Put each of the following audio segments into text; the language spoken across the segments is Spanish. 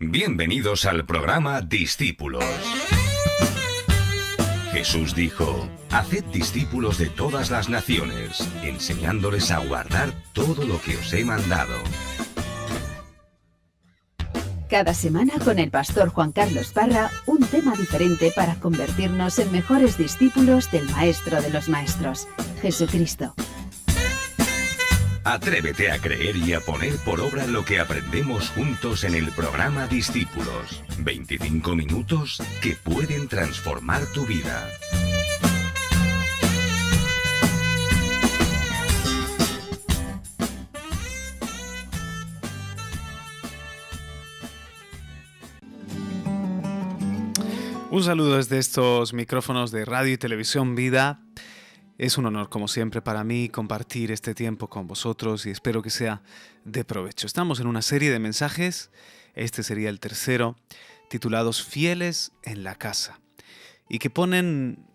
Bienvenidos al programa Discípulos. Jesús dijo: haced discípulos de todas las naciones, enseñándoles a guardar todo lo que os he mandado. Cada semana con el pastor Juan Carlos Parra, un tema diferente para convertirnos en mejores discípulos del Maestro de los Maestros, Jesucristo. Atrévete a creer y a poner por obra lo que aprendemos juntos en el programa Discípulos. 25 minutos que pueden transformar tu vida. Un saludo desde estos micrófonos de Radio y Televisión Vida. Es un honor, como siempre, para mí compartir este tiempo con vosotros y espero que sea de provecho. Estamos en una serie de mensajes, este sería el tercero, titulados Fieles en la casa, y que ponen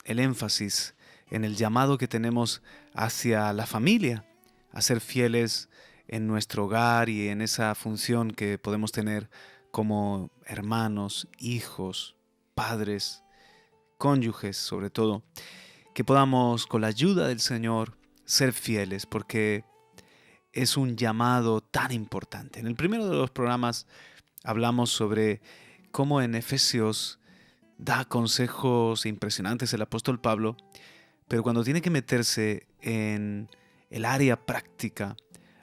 el énfasis en el llamado que tenemos hacia la familia, a ser fieles en nuestro hogar y en esa función que podemos tener como hermanos, hijos, padres, cónyuges sobre todo. Que podamos, con la ayuda del Señor, ser fieles, porque es un llamado tan importante. En el primero de los programas hablamos sobre cómo en Efesios da consejos impresionantes el apóstol Pablo, pero cuando tiene que meterse en el área práctica,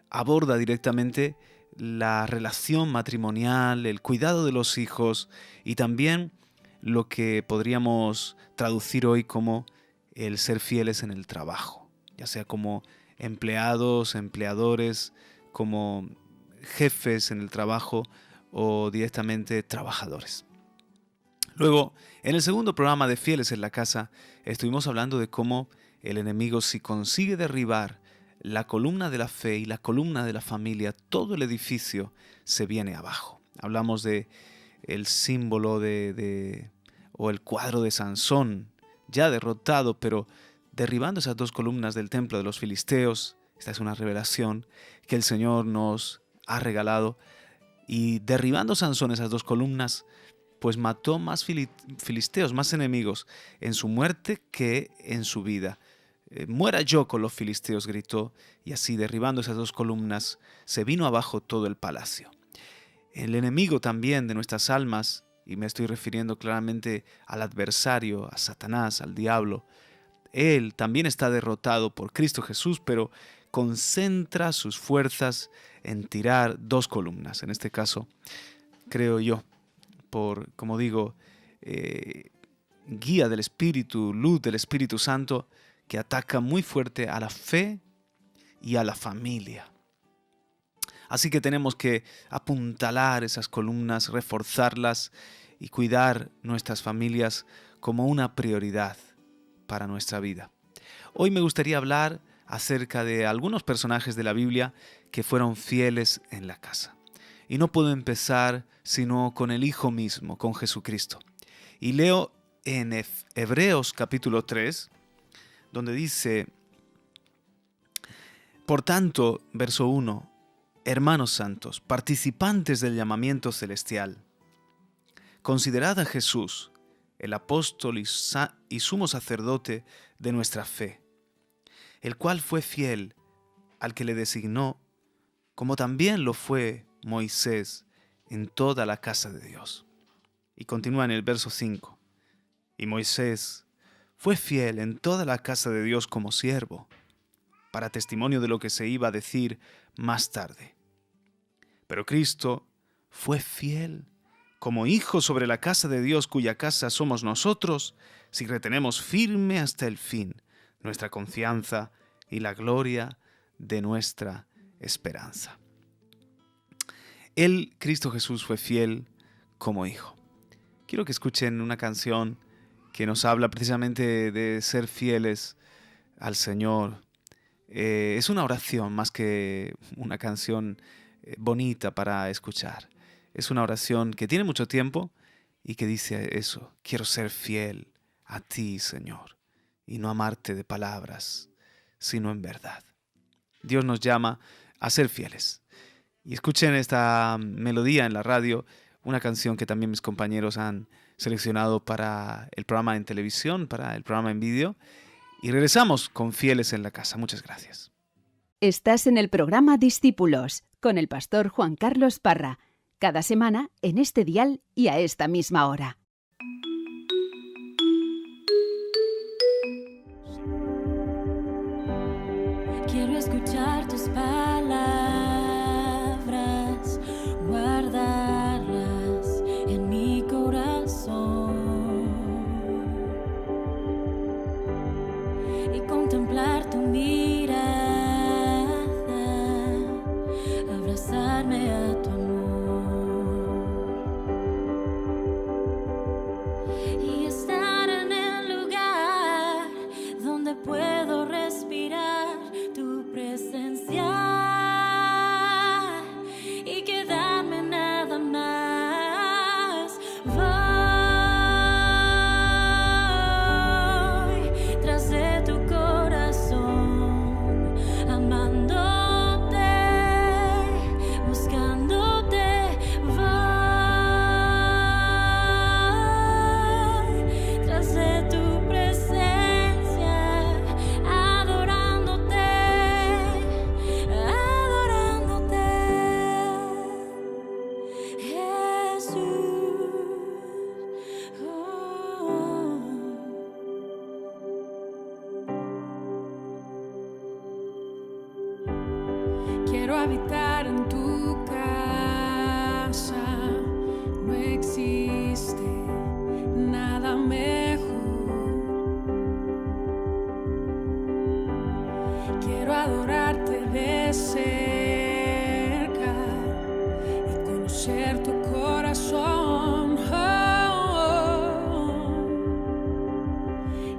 aborda directamente la relación matrimonial, el cuidado de los hijos y también lo que podríamos traducir hoy como el ser fieles en el trabajo, ya sea como empleados, empleadores, como jefes en el trabajo o directamente trabajadores. Luego, en el segundo programa de Fieles en la Casa, estuvimos hablando de cómo el enemigo, si consigue derribar la columna de la fe y la columna de la familia, todo el edificio se viene abajo. Hablamos de el símbolo o el cuadro de Sansón, ya derrotado, pero derribando esas dos columnas del templo de los filisteos. Esta es una revelación que el Señor nos ha regalado. Y derribando Sansón esas dos columnas, pues mató más filisteos, más enemigos en su muerte que en su vida. Muera yo con los filisteos, gritó, y así derribando esas dos columnas se vino abajo todo el palacio. El enemigo también de nuestras almas, y me estoy refiriendo claramente al adversario, a Satanás, al diablo, él también está derrotado por Cristo Jesús, pero concentra sus fuerzas en tirar dos columnas. En este caso, creo yo, por, como digo, guía del Espíritu, luz del Espíritu Santo, que ataca muy fuerte a la fe y a la familia. Así que tenemos que apuntalar esas columnas, reforzarlas y cuidar nuestras familias como una prioridad para nuestra vida. Hoy me gustaría hablar acerca de algunos personajes de la Biblia que fueron fieles en la casa. Y no puedo empezar sino con el Hijo mismo, con Jesucristo. Y leo en Hebreos capítulo 3, donde dice: por tanto, verso 1, hermanos santos, participantes del llamamiento celestial, considerad a Jesús, el apóstol y sumo sacerdote de nuestra fe, el cual fue fiel al que le designó, como también lo fue Moisés en toda la casa de Dios. Y continúa en el verso 5, y Moisés fue fiel en toda la casa de Dios como siervo, para testimonio de lo que se iba a decir más tarde. Pero Cristo fue fiel como hijo sobre la casa de Dios, cuya casa somos nosotros, si retenemos firme hasta el fin nuestra confianza y la gloria de nuestra esperanza. Él, Cristo Jesús, fue fiel como hijo. Quiero que escuchen una canción que nos habla precisamente de ser fieles al Señor. Es una oración más que una canción bonita para escuchar. Es una oración que tiene mucho tiempo y que dice eso: quiero ser fiel a ti, Señor, y no amarte de palabras, sino en verdad. Dios nos llama a ser fieles. Y escuchen esta melodía en la radio, una canción que también mis compañeros han seleccionado para el programa en televisión, para el programa en vídeo. Y regresamos con Fieles en la Casa. Muchas gracias. Estás en el programa Discípulos con el pastor Juan Carlos Parra, cada semana en este dial y a esta misma hora. Quiero escuchar tus palabras, guardarlas en mi corazón y contemplar tu mirada, abrazarme a tu amor y estar en el lugar donde puedo respirar tu presencia y quedarme nada más. Voy tras de tu corazón, amándote, buscándote. Voy tras de tu presencia, adorándote, Jesús. Quiero habitar en tu casa, no existe nada mejor. Quiero adorarte de cerca y conocer tu corazón,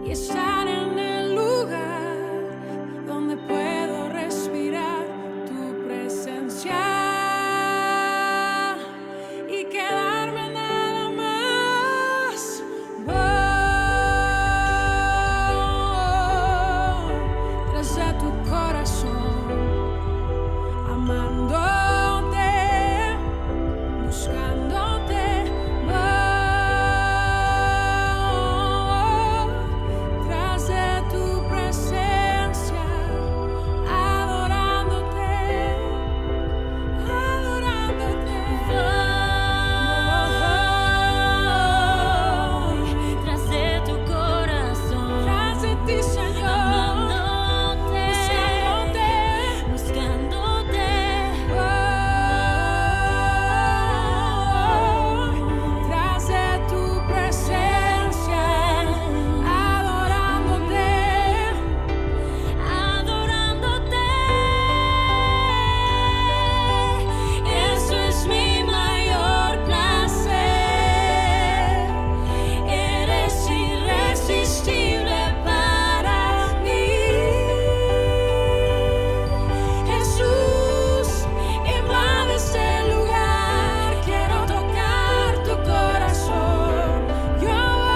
y estar en el lugar donde puedo respirar tu presencia y quedarme nada más. Voy tras de tu corazón, amándote, buscándote. Voy tras de tu presencia, adorándote, adorándote. Voy tras de tu corazón, tras de ti, Señor, amándote, buscándote. Voy tras de tu presencia, adorándote, adorándote. Eso es mi mayor placer. Eres irresistible para mí. Jesús, invade este lugar. Quiero tocar tu corazón. Yo voy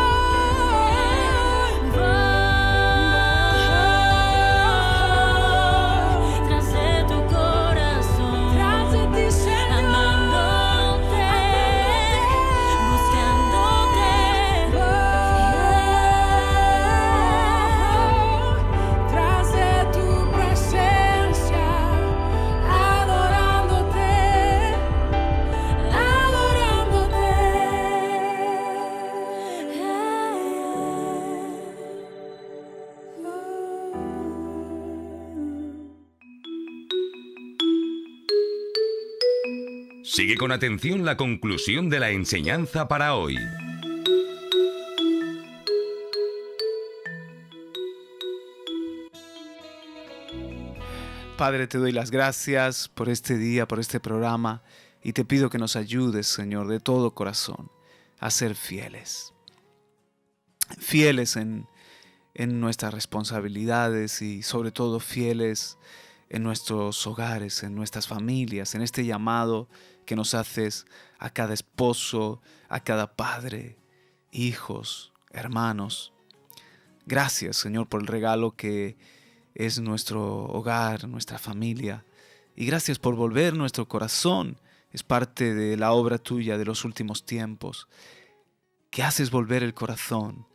tras de tu corazón, tras de ti, Señor, amándote, buscándote. Voy tras de tu presencia, adorándote, Sigue con atención la conclusión de la enseñanza para hoy. Padre, te doy las gracias por este día, por este programa, y te pido que nos ayudes, Señor, de todo corazón, a ser fieles. Fieles en nuestras responsabilidades y sobre todo fieles en nuestros hogares, en nuestras familias, en este llamado que nos haces a cada esposo, a cada padre, hijos, hermanos. Gracias, Señor, por el regalo que es nuestro hogar, nuestra familia. Y gracias por volver nuestro corazón. Es parte de la obra tuya de los últimos tiempos, que haces volver el corazón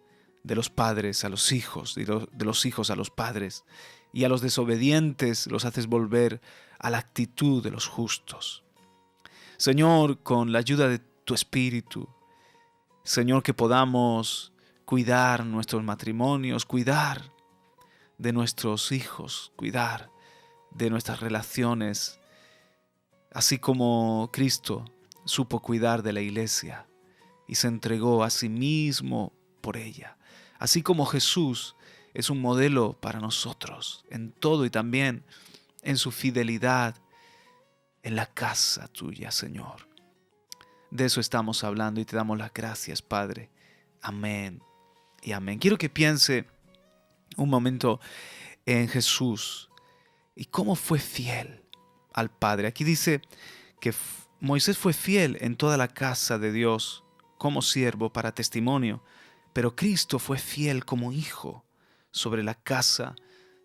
de los padres a los hijos, de los hijos a los padres, y a los desobedientes los haces volver a la actitud de los justos. Señor, con la ayuda de tu Espíritu, Señor, que podamos cuidar nuestros matrimonios, cuidar de nuestros hijos, cuidar de nuestras relaciones, así como Cristo supo cuidar de la iglesia y se entregó a sí mismo por ella. Así como Jesús es un modelo para nosotros en todo y también en su fidelidad en la casa tuya, Señor. De eso estamos hablando y te damos las gracias, Padre. Amén y amén. Quiero que piense un momento en Jesús y cómo fue fiel al Padre. Aquí dice que Moisés fue fiel en toda la casa de Dios como siervo para testimonio, pero Cristo fue fiel como hijo sobre la casa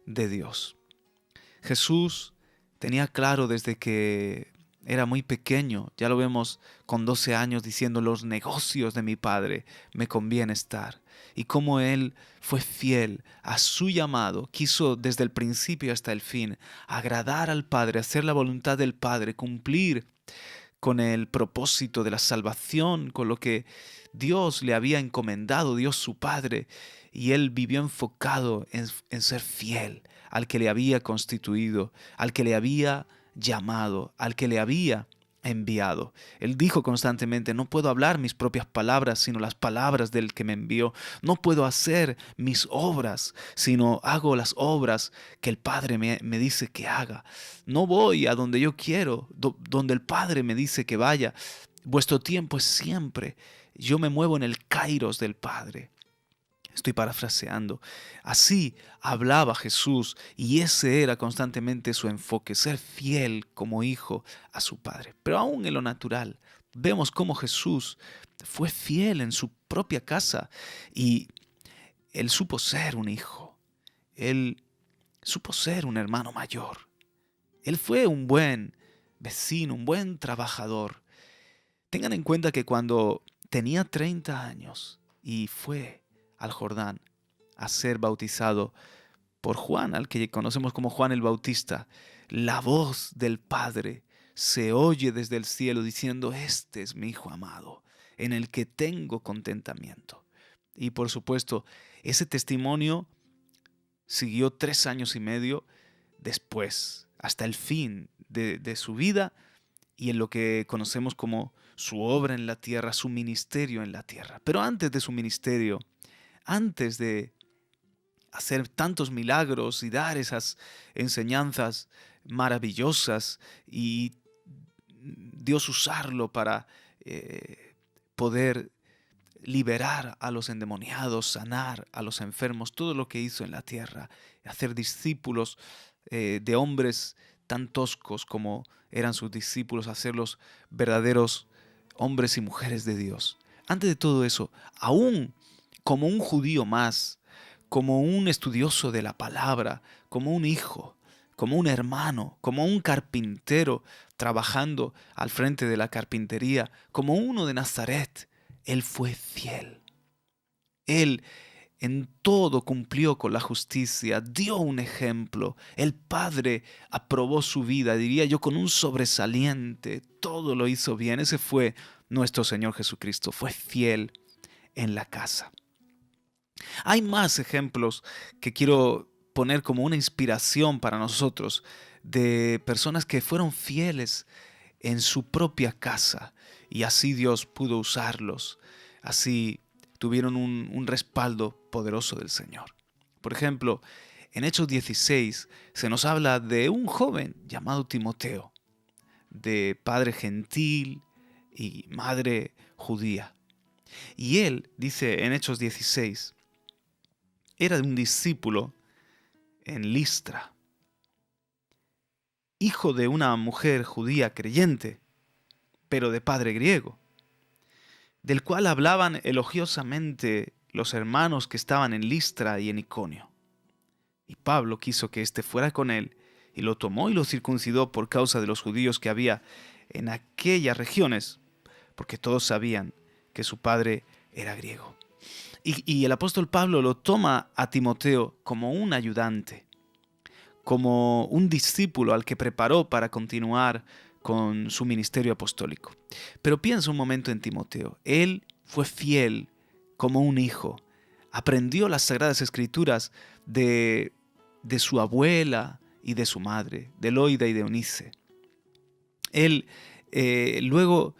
de Dios. Jesús tenía claro desde que era muy pequeño, ya lo vemos con 12 años diciendo: los negocios de mi Padre me conviene estar. Y cómo Él fue fiel a su llamado, quiso desde el principio hasta el fin agradar al Padre, hacer la voluntad del Padre, cumplir con el propósito de la salvación, con lo que Dios le había encomendado, Dios su Padre, y Él vivió enfocado en ser fiel al que le había constituido, al que le había llamado, al que le había enviado. Él dijo constantemente: no puedo hablar mis propias palabras, sino las palabras del que me envió. No puedo hacer mis obras, sino hago las obras que el Padre me dice que haga. No voy a donde yo quiero, donde el Padre me dice que vaya. Vuestro tiempo es siempre. Yo me muevo en el kairos del Padre. Estoy parafraseando. Así hablaba Jesús y ese era constantemente su enfoque, ser fiel como hijo a su Padre. Pero aún en lo natural, vemos cómo Jesús fue fiel en su propia casa y Él supo ser un hijo. Él supo ser un hermano mayor. Él fue un buen vecino, un buen trabajador. Tengan en cuenta que cuando tenía 30 años y fue al Jordán a ser bautizado por Juan, al que conocemos como Juan el Bautista, la voz del Padre se oye desde el cielo diciendo: este es mi Hijo amado, en el que tengo contentamiento. Y por supuesto, ese testimonio siguió 3 años y medio después, hasta el fin de su vida y en lo que conocemos como su obra en la tierra, su ministerio en la tierra. Pero antes de su ministerio, antes de hacer tantos milagros y dar esas enseñanzas maravillosas y Dios usarlo para poder liberar a los endemoniados, sanar a los enfermos, todo lo que hizo en la tierra, hacer discípulos de hombres tan toscos como eran sus discípulos, hacerlos verdaderos hombres y mujeres de Dios. Antes de todo eso, aún como un judío más, como un estudioso de la palabra, como un hijo, como un hermano, como un carpintero trabajando al frente de la carpintería, como uno de Nazaret, Él fue fiel. Él en todo cumplió con la justicia, dio un ejemplo. El Padre aprobó su vida, diría yo, con un sobresaliente. Todo lo hizo bien. Ese fue nuestro Señor Jesucristo. Fue fiel en la casa. Hay más ejemplos que quiero poner como una inspiración para nosotros de personas que fueron fieles en su propia casa y así Dios pudo usarlos. Así tuvieron un respaldo poderoso del Señor. Por ejemplo, en Hechos 16 se nos habla de un joven llamado Timoteo, de padre gentil y madre judía. Y él, dice en Hechos 16, era un discípulo en Listra, hijo de una mujer judía creyente, pero de padre griego, del cual hablaban elogiosamente los hermanos que estaban en Listra y en Iconio. Y Pablo quiso que éste fuera con él y lo tomó y lo circuncidó por causa de los judíos que había en aquellas regiones, porque todos sabían que su padre era griego. Y el apóstol Pablo lo toma a Timoteo como un ayudante, como un discípulo al que preparó para continuar con su ministerio apostólico. Pero piensa un momento en Timoteo. Él fue fiel como un hijo. Aprendió las Sagradas Escrituras de su abuela y de su madre, de Loida y de Eunice. Él luego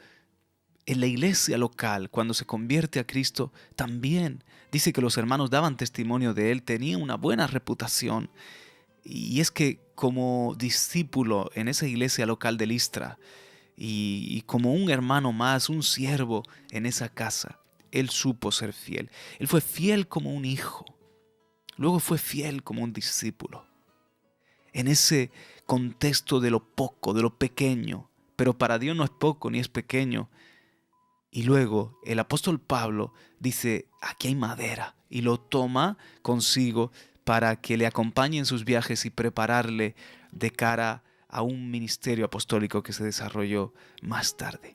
en la iglesia local, cuando se convierte a Cristo, también dice que los hermanos daban testimonio de él, tenía una buena reputación. Y es que como discípulo en esa iglesia local de Listra y como un hermano más, un siervo en esa casa, él supo ser fiel. Él fue fiel como un hijo. Luego fue fiel como un discípulo. En ese contexto de lo poco, de lo pequeño, pero para Dios no es poco ni es pequeño. Y luego el apóstol Pablo dice, aquí hay madera, y lo toma consigo para que le acompañe en sus viajes y prepararle de cara a un ministerio apostólico que se desarrolló más tarde.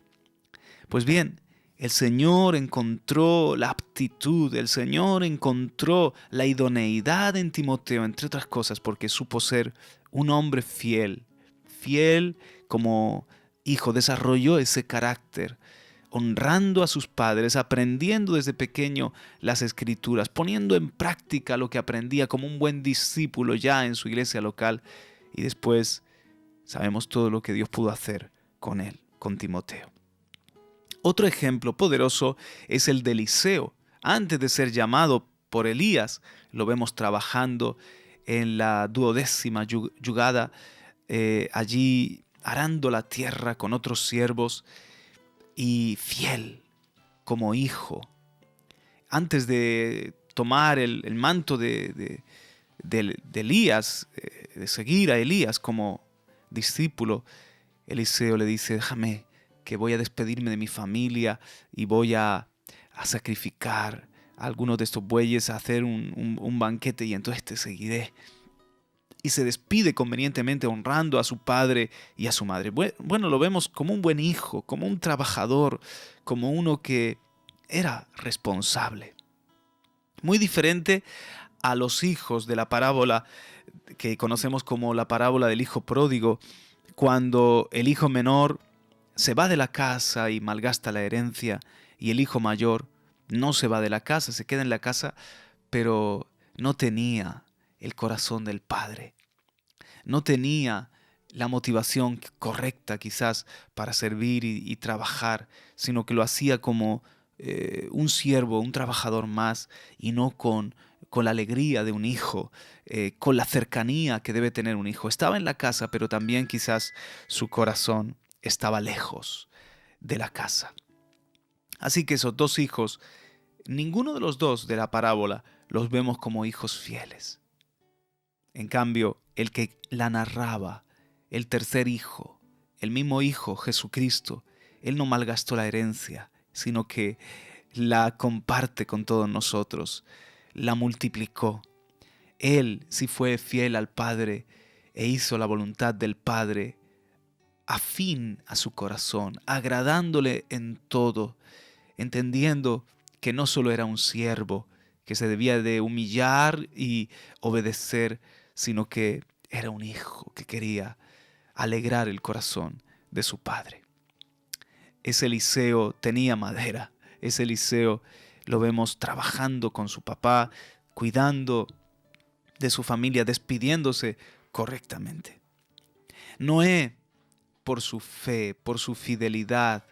Pues bien, el Señor encontró la aptitud, el Señor encontró la idoneidad en Timoteo, entre otras cosas, porque supo ser un hombre fiel, fiel como hijo, desarrolló ese carácter, honrando a sus padres, aprendiendo desde pequeño las Escrituras, poniendo en práctica lo que aprendía como un buen discípulo ya en su iglesia local. Y después sabemos todo lo que Dios pudo hacer con él, con Timoteo. Otro ejemplo poderoso es el de Eliseo. Antes de ser llamado por Elías, lo vemos trabajando en la 12ª yugada, allí arando la tierra con otros siervos, y fiel como hijo. Antes de tomar el manto de Elías, de seguir a Elías como discípulo, Eliseo le dice, déjame que voy a despedirme de mi familia y voy a sacrificar a algunos de estos bueyes, a hacer un banquete y entonces te seguiré. Y se despide convenientemente honrando a su padre y a su madre. Bueno, lo vemos como un buen hijo, como un trabajador, como uno que era responsable. Muy diferente a los hijos de la parábola que conocemos como la parábola del hijo pródigo, cuando el hijo menor se va de la casa y malgasta la herencia, y el hijo mayor no se va de la casa, se queda en la casa, pero no tenía el corazón del padre. No tenía la motivación correcta quizás para servir y trabajar, sino que lo hacía como un siervo, un trabajador más, y no con la alegría de un hijo, con la cercanía que debe tener un hijo. Estaba en la casa, pero también quizás su corazón estaba lejos de la casa. Así que esos dos hijos, ninguno de los dos de la parábola los vemos como hijos fieles. En cambio, el que la narraba, el tercer hijo, el mismo hijo, Jesucristo, él no malgastó la herencia, sino que la comparte con todos nosotros, la multiplicó. Él sí fue fiel al Padre e hizo la voluntad del Padre afín a su corazón, agradándole en todo, entendiendo que no solo era un siervo, que se debía de humillar y obedecer, sino que era un hijo que quería alegrar el corazón de su padre. Ese Eliseo tenía madera, ese Eliseo lo vemos trabajando con su papá, cuidando de su familia, despidiéndose correctamente. Noé, por su fe, por su fidelidad,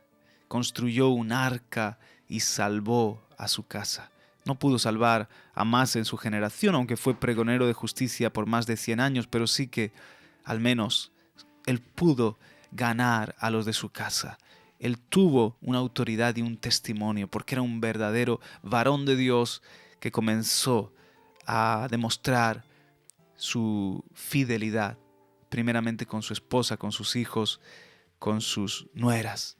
construyó un arca y salvó a su casa. No pudo salvar a más en su generación, aunque fue pregonero de justicia por más de 100 años, pero sí que al menos él pudo ganar a los de su casa. Él tuvo una autoridad y un testimonio, porque era un verdadero varón de Dios que comenzó a demostrar su fidelidad, primeramente con su esposa, con sus hijos, con sus nueras.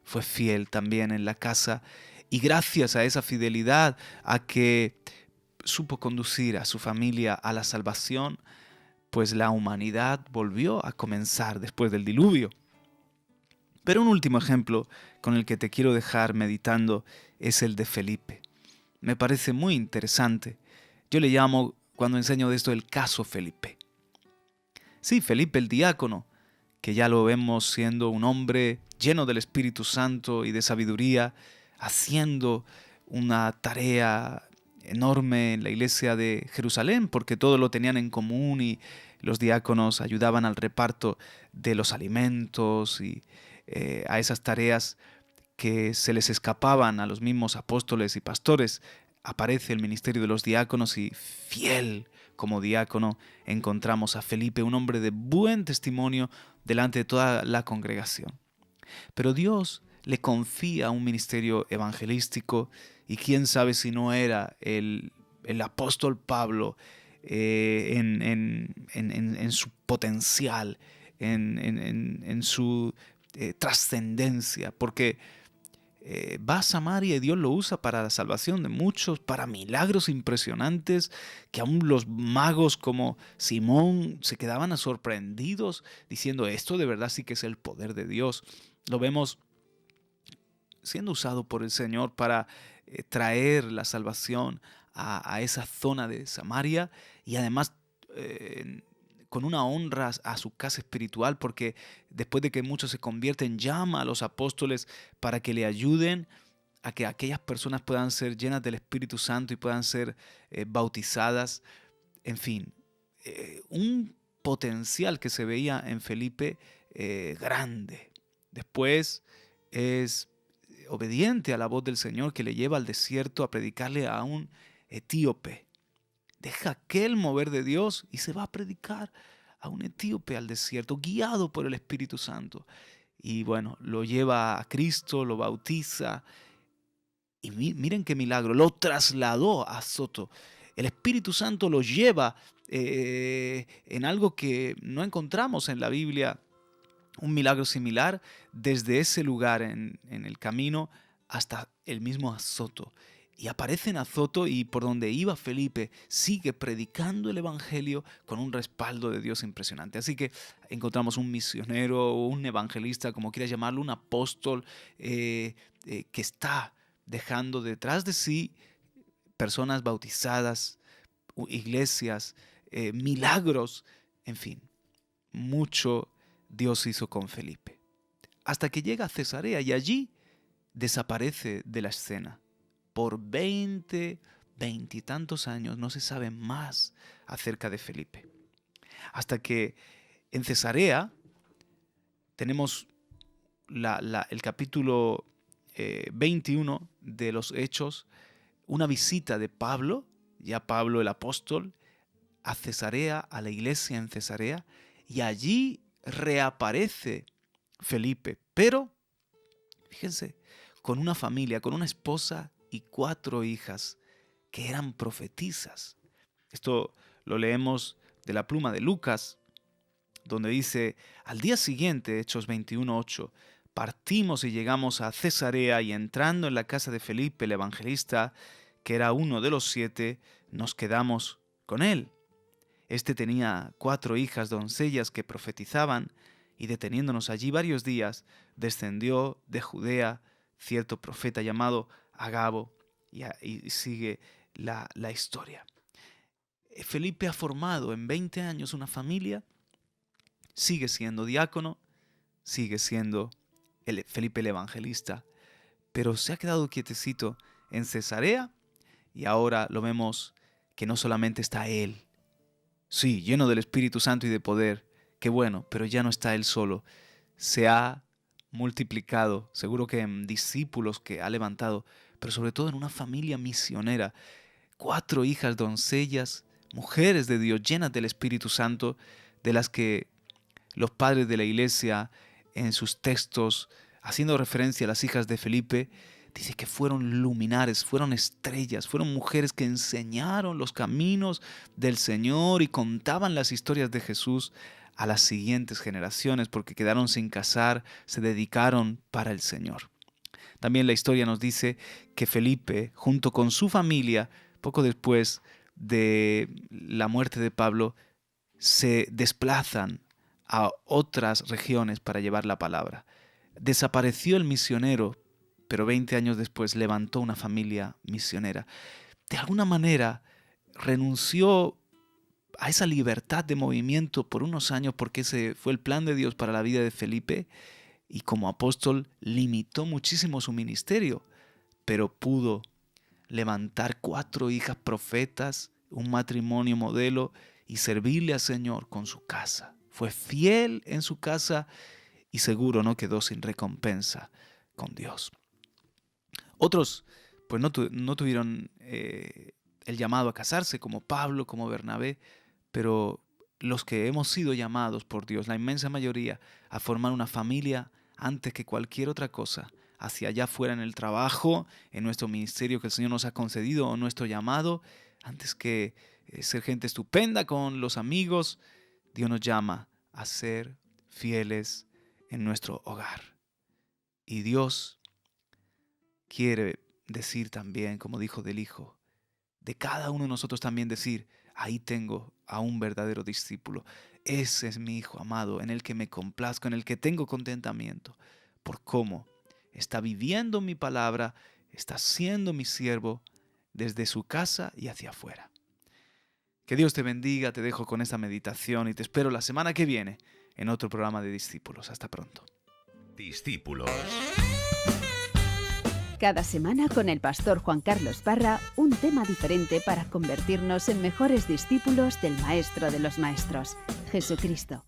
Fue fiel también en la casa, y gracias a esa fidelidad, a que supo conducir a su familia a la salvación, pues la humanidad volvió a comenzar después del diluvio. Pero un último ejemplo con el que te quiero dejar meditando es el de Felipe. Me parece muy interesante. Yo le llamo, cuando enseño de esto, el caso Felipe. Sí, Felipe el diácono, que ya lo vemos siendo un hombre lleno del Espíritu Santo y de sabiduría, haciendo una tarea enorme en la iglesia de Jerusalén, porque todo lo tenían en común y los diáconos ayudaban al reparto de los alimentos y a esas tareas que se les escapaban a los mismos apóstoles y pastores. Aparece el ministerio de los diáconos y fiel como diácono encontramos a Felipe, un hombre de buen testimonio delante de toda la congregación. Pero Dios le confía un ministerio evangelístico y quién sabe si no era el apóstol Pablo en su potencial, en su trascendencia, porque va a Samaria y Dios lo usa para la salvación de muchos, para milagros impresionantes que aún los magos como Simón se quedaban sorprendidos diciendo esto de verdad sí que es el poder de Dios. Lo vemos siendo usado por el Señor para traer la salvación a esa zona de Samaria y además con una honra a su casa espiritual, porque después de que muchos se convierten, llama a los apóstoles para que le ayuden a que aquellas personas puedan ser llenas del Espíritu Santo y puedan ser bautizadas. En fin, un potencial que se veía en Felipe grande. Después es obediente a la voz del Señor que le lleva al desierto a predicarle a un etíope. Deja aquel mover de Dios y se va a predicar a un etíope al desierto, guiado por el Espíritu Santo. Y bueno, lo lleva a Cristo, lo bautiza. Y miren qué milagro, lo trasladó a Azoto. El Espíritu Santo lo lleva en algo que no encontramos en la Biblia, un milagro similar, desde ese lugar en el camino hasta el mismo Azoto. Y aparece en Azoto y por donde iba Felipe sigue predicando el Evangelio con un respaldo de Dios impresionante. Así que encontramos un misionero, un evangelista, como quieras llamarlo, un apóstol que está dejando detrás de sí personas bautizadas, iglesias, milagros, en fin, mucho Dios hizo con Felipe. Hasta que llega a Cesarea y allí desaparece de la escena. Por 20 y tantos años no se sabe más acerca de Felipe. Hasta que en Cesarea tenemos el capítulo 21 de los Hechos, una visita de Pablo, ya Pablo el apóstol, a Cesarea, a la iglesia en Cesarea, y allí reaparece Felipe, pero fíjense, con una familia, con una esposa y 4 hijas que eran profetisas. Esto lo leemos de la pluma de Lucas, donde dice: al día siguiente, Hechos 21:8, partimos y llegamos a Cesarea y entrando en la casa de Felipe el evangelista, que era uno de los 7, nos quedamos con él. Este tenía 4 hijas doncellas que profetizaban y deteniéndonos allí varios días, descendió de Judea cierto profeta llamado Agabo, y sigue la historia. Felipe ha formado en 20 años una familia, sigue siendo diácono, sigue siendo Felipe el evangelista, pero se ha quedado quietecito en Cesarea y ahora lo vemos que no solamente está él, sí, lleno del Espíritu Santo y de poder, qué bueno, pero ya no está él solo, se ha multiplicado, seguro que en discípulos que ha levantado, pero sobre todo en una familia misionera. 4 hijas doncellas, mujeres de Dios llenas del Espíritu Santo, de las que los padres de la iglesia en sus textos, haciendo referencia a las hijas de Felipe, dice que fueron luminares, fueron estrellas, fueron mujeres que enseñaron los caminos del Señor y contaban las historias de Jesús a las siguientes generaciones porque quedaron sin casar, se dedicaron para el Señor. También la historia nos dice que Felipe, junto con su familia, poco después de la muerte de Pablo, se desplazan a otras regiones para llevar la palabra. Desapareció el misionero, pero 20 años después levantó una familia misionera. De alguna manera renunció a esa libertad de movimiento por unos años, porque ese fue el plan de Dios para la vida de Felipe, y como apóstol limitó muchísimo su ministerio, pero pudo levantar 4 hijas profetas, un matrimonio modelo, y servirle al Señor con su casa. Fue fiel en su casa y seguro no quedó sin recompensa con Dios. Otros pues no tuvieron el llamado a casarse, como Pablo, como Bernabé, pero los que hemos sido llamados por Dios, la inmensa mayoría, a formar una familia antes que cualquier otra cosa, hacia allá fuera en el trabajo, en nuestro ministerio que el Señor nos ha concedido o nuestro llamado, antes que ser gente estupenda con los amigos, Dios nos llama a ser fieles en nuestro hogar. Y Dios quiere decir también, como dijo del Hijo, de cada uno de nosotros también decir, ahí tengo a un verdadero discípulo. Ese es mi Hijo amado, en el que me complazco, en el que tengo contentamiento, por cómo está viviendo mi palabra, está siendo mi siervo desde su casa y hacia afuera. Que Dios te bendiga, te dejo con esta meditación y te espero la semana que viene en otro programa de Discípulos. Hasta pronto. Discípulos. Cada semana con el pastor Juan Carlos Parra, un tema diferente para convertirnos en mejores discípulos del Maestro de los Maestros, Jesucristo.